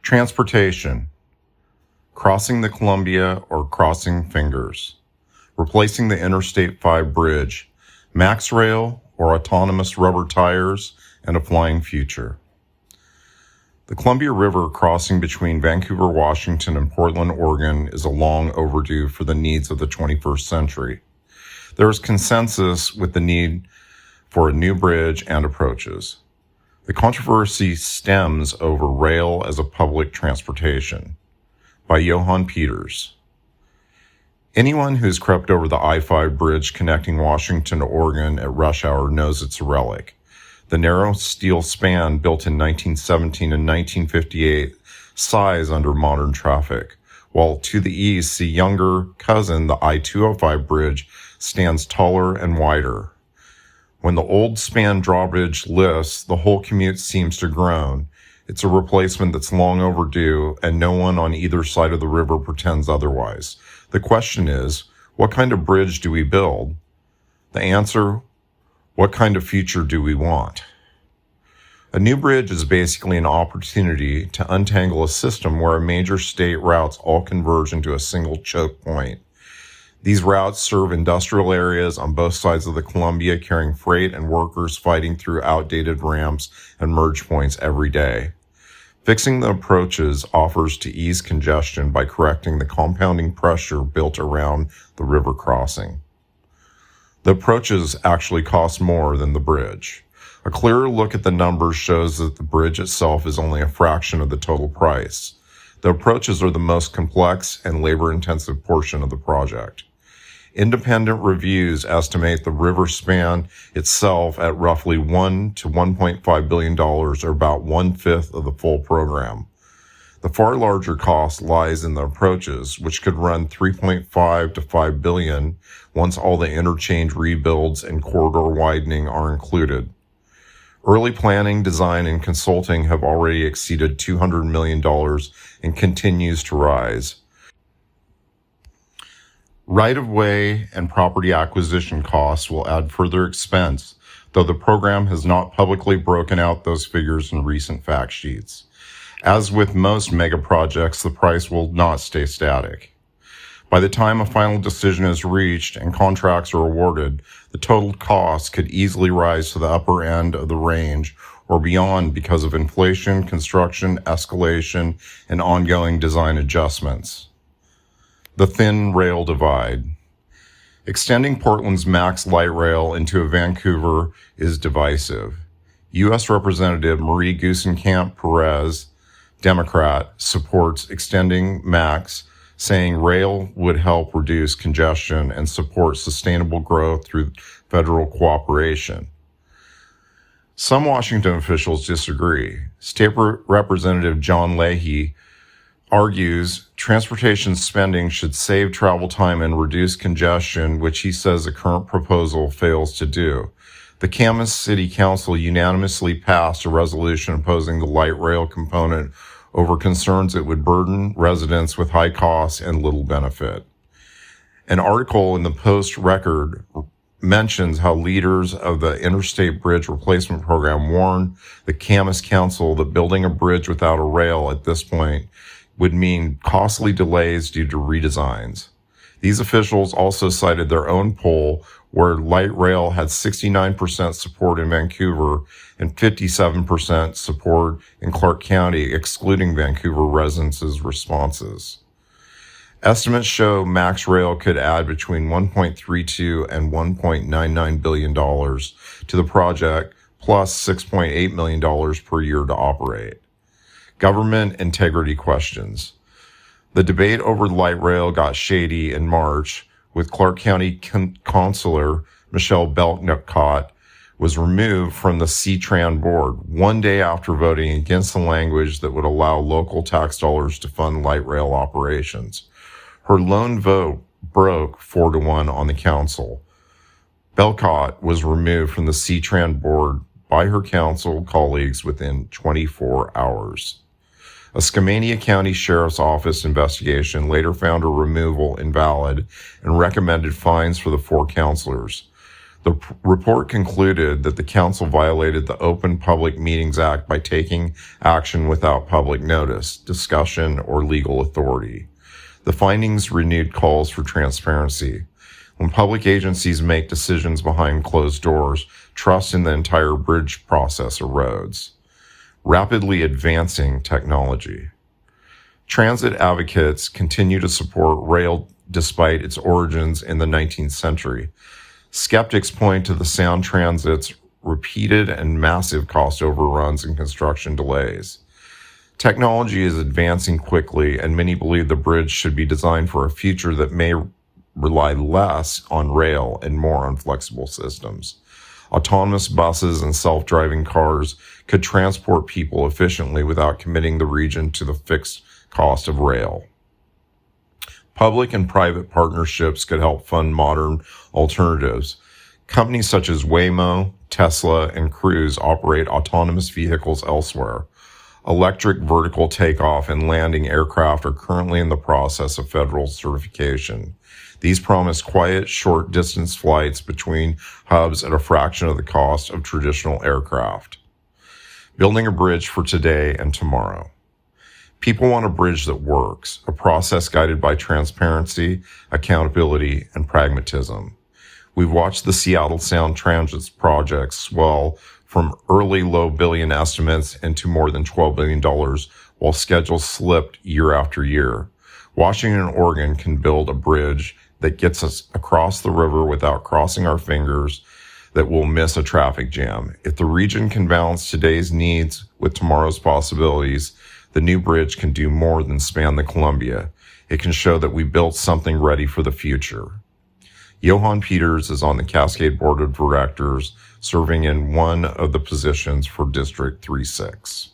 Transportation. Crossing the Columbia or crossing fingers. Replacing the Interstate 5 bridge. Max rail or autonomous rubber tires and a flying future. The Columbia River crossing between Vancouver, Washington and Portland, Oregon is a long overdue for the needs of the 21st century. There is consensus with the need for a new bridge and approaches. The controversy stems over rail as a public transportation. By Johann Peters. Anyone who's crept over the I-5 bridge connecting Washington to Oregon at rush hour knows it's a relic. The narrow steel span built in 1917 and 1958 sighs under modern traffic, while to the east, the younger cousin, the I-205 bridge, stands taller and wider. When the old span drawbridge lifts, the whole commute seems to groan. It's a replacement that's long overdue, and no one on either side of the river pretends otherwise. The question is, what kind of bridge do we build? The answer, what kind of future do we want? A new bridge is basically an opportunity to untangle a system where major state routes all converge into a single choke point. These routes serve industrial areas on both sides of the Columbia, carrying freight and workers fighting through outdated ramps and merge points every day. Fixing the approaches offers to ease congestion by correcting the compounding pressure built around the river crossing. The approaches actually cost more than the bridge. A clearer look at the numbers shows that the bridge itself is only a fraction of the total price. The approaches are the most complex and labor-intensive portion of the project. Independent reviews estimate the river span itself at roughly $1 to $1.5 billion, or about 1/5 of the full program. The far larger cost lies in the approaches, which could run $3.5 to $5 billion once all the interchange rebuilds and corridor widening are included. Early planning, design, and consulting have already exceeded $200 million and continues to rise. Right-of-way and property acquisition costs will add further expense, though the program has not publicly broken out those figures in recent fact sheets. As with most mega projects, the price will not stay static. By the time a final decision is reached and contracts are awarded, the total cost could easily rise to the upper end of the range or beyond because of inflation, construction, escalation, and ongoing design adjustments. The thin rail divide. Extending Portland's max light rail into Vancouver is divisive. U.S. Representative Marie Geusenkamp Perez, Democrat, supports extending max, saying rail would help reduce congestion and support sustainable growth through federal cooperation. Some Washington officials disagree. State Representative John Leahy argues transportation spending should save travel time and reduce congestion, which he says the current proposal fails to do. The Kansas City Council unanimously passed a resolution opposing the light rail component over concerns it would burden residents with high costs and little benefit. An article in the Post-Record mentions how leaders of the Interstate Bridge Replacement Program warned the Kansas Council that building a bridge without a rail at this point would mean costly delays due to redesigns. These officials also cited their own poll where light rail had 69% support in Vancouver and 57% support in Clark County, excluding Vancouver residents' responses. Estimates show Max Rail could add between $1.32 and $1.99 billion to the project, plus $6.8 million per year to operate. Government integrity questions. The debate over light rail got shady in March, with Clark County Councilor Michelle Belknap was removed from the CTRAN board 1 day after voting against the language that would allow local tax dollars to fund light rail operations. Her lone vote broke 4-1 on the council. Belcott was removed from the CTRAN board by her council colleagues within 24 hours. A Skamania County Sheriff's Office investigation later found her removal invalid and recommended fines for the 4 counselors. The report concluded that the council violated the Open Public Meetings Act by taking action without public notice, discussion, or legal authority. The findings renewed calls for transparency. When public agencies make decisions behind closed doors, trust in the entire bridge process erodes. Rapidly advancing technology. Transit advocates continue to support rail despite its origins in the 19th century. Skeptics point to the Sound Transit's repeated and massive cost overruns and construction delays. Technology is advancing quickly, and many believe the bridge should be designed for a future that may rely less on rail and more on flexible systems. Autonomous buses and self-driving cars could transport people efficiently without committing the region to the fixed cost of rail. Public and private partnerships could help fund modern alternatives. Companies such as Waymo, Tesla, and Cruise operate autonomous vehicles elsewhere. Electric vertical takeoff and landing aircraft are currently in the process of federal certification. These promise quiet, short-distance flights between hubs at a fraction of the cost of traditional aircraft. Building a bridge for today and tomorrow. People want a bridge that works, a process guided by transparency, accountability, and pragmatism. We've watched the Seattle Sound Transit project swell from early low billion estimates into more than $12 billion while schedules slipped year after year. Washington and Oregon can build a bridge that gets us across the river without crossing our fingers that we'll miss a traffic jam. If the region can balance today's needs with tomorrow's possibilities, the new bridge can do more than span the Columbia. It can show that we built something ready for the future. Johann Peters is on the Cascade Board of Directors, serving in one of the positions for District 3-6.